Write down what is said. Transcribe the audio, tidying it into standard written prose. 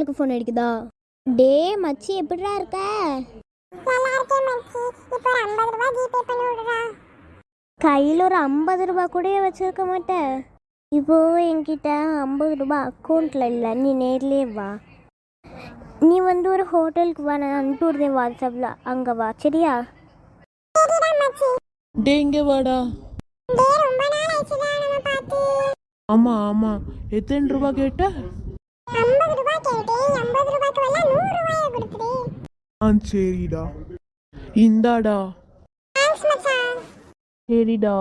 உங்களுக்கு ஃபோன் அடிக்குதா? டே மச்சி எப்படிடா இருக்க? கையில் ஒரு 50 ரூபா கூட வச்சிருக்க மாட்டேன். இப்போ என்கிட்ட 50 ரூபா அக்கௌண்ட்டில் இல்லை, நீ நேர்லேயே வா. நீ வந்து ஒரு ஹோட்டலுக்கு வா, நான் அனுப்பி விடுறேன் வாட்ஸ்அப்பில், அங்கே வா சரியா? டே இங்கே வாடா. ஆமா ஆமா, எத்தனை ரூபா கேட்ட? சரிடா, இந்தாடா. சரிடா.